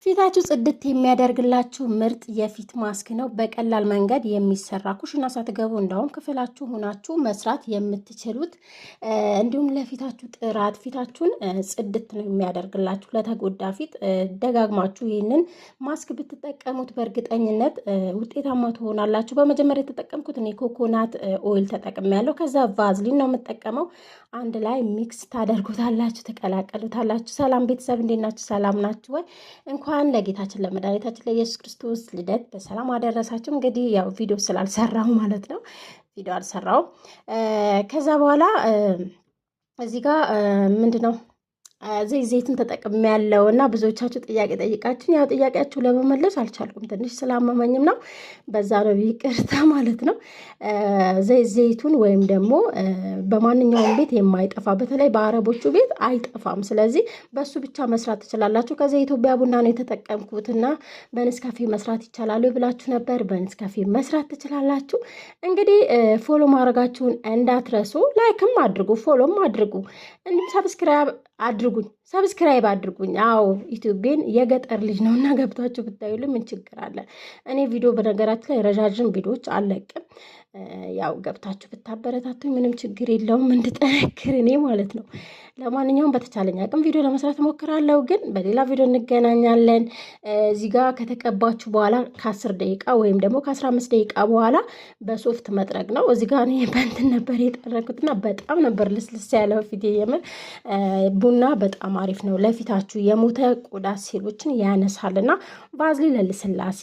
ፊታችሁ ጽድት የሚያደርግላችሁ ምርጥ የፊት ማስክ ነው። በቀላል መንገድ የሚሰራ ኩሽና ሳትገቡ እንደውም ክፍላችሁ ሆናችሁ መስራት የምትችሉት እንዲሁም ለፊታችሁ ጥራት ፊታችሁን ጽድት ነው የሚያደርግላችሁ። ለተጎዳ ፊት ደጋግማችሁ ይህንን ማስክ ብትጠቀሙት በእርግጠኝነት ውጤታማ ትሆናላችሁ። በመጀመሪያ የተጠቀምኩት እኔ ኮኮናት ኦይል ተጠቅሜያለሁ። ከዛ ቫዝሊን ነው የምጠቀመው። አንድ ላይ ሚክስ ታደርጉታላችሁ፣ ተቀላቀሉታላችሁ። ሰላም ቤተሰብ እንዴት ናችሁ? ሰላም ናችሁ ወይ? እንኳን ለጌታችን ለመድኃኒታችን ለኢየሱስ ክርስቶስ ልደት በሰላም አደረሳችሁ። እንግዲህ ያው ቪዲዮ ስላልሰራው ማለት ነው ቪዲዮ አልሰራውም። ከዛ በኋላ እዚህ ጋር ምንድነው ዘይቱን ተጠቅሜ ያለው እና ብዙዎቻችሁ ጥያቄ ጠይቃችሁኝ፣ ያው ጥያቄያችሁ ለመመለስ አልቻልኩም። ትንሽ ስላመመኝም ነው፣ በዛ ነው ይቅርታ ማለት ነው። ዘይቱን ወይም ደግሞ በማንኛውም ቤት የማይጠፋ በተለይ በአረቦቹ ቤት አይጠፋም። ስለዚህ በሱ ብቻ መስራት ትችላላችሁ። ከዚ የኢትዮጵያ ቡና ነው የተጠቀምኩትና በንስካፌ መስራት ይቻላል ብላችሁ ነበር። በንስካፌ መስራት ትችላላችሁ። እንግዲህ ፎሎ ማድረጋችሁን እንዳትረሱ፣ ላይክም አድርጉ፣ ፎሎም አድርጉ፣ እንዲሁም ሰብስክራይብ አድርጉኝ። አዎ ዩቲዩቤን የገጠር ልጅ ነው እና ገብታችሁ ብታዩልኝ ምን ችግር አለ? እኔ ቪዲዮ በነገራችን ላይ ረዣዥም ቪዲዮዎች አልለቅም። ያው ገብታችሁ ብታበረታቱኝ ምንም ችግር የለውም፣ እንድጠነክር እኔ ማለት ነው። ለማንኛውም በተቻለኝ አቅም ቪዲዮ ለመስራት እሞክራለሁ፣ ግን በሌላ ቪዲዮ እንገናኛለን። እዚህ ጋር ከተቀባችሁ በኋላ ከ10 ደቂቃ ወይም ደግሞ ከ15 ደቂቃ በኋላ በሶፍት መጥረግ ነው። እዚህ ጋር እኔ በእንትን ነበር የጠረኩትና በጣም ነበር ልስልስ ያለው ፊቴ። የምር ቡና በጣም አሪፍ ነው ለፊታችሁ፣ የሞተ ቆዳ ሴሎችን ያነሳልና ቫዝሊን ለልስላሴ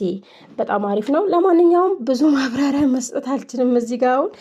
በጣም አሪፍ ነው። ለማንኛውም ብዙ ማብራሪያ መስጠት አልችልም እዚህ ጋር አሁን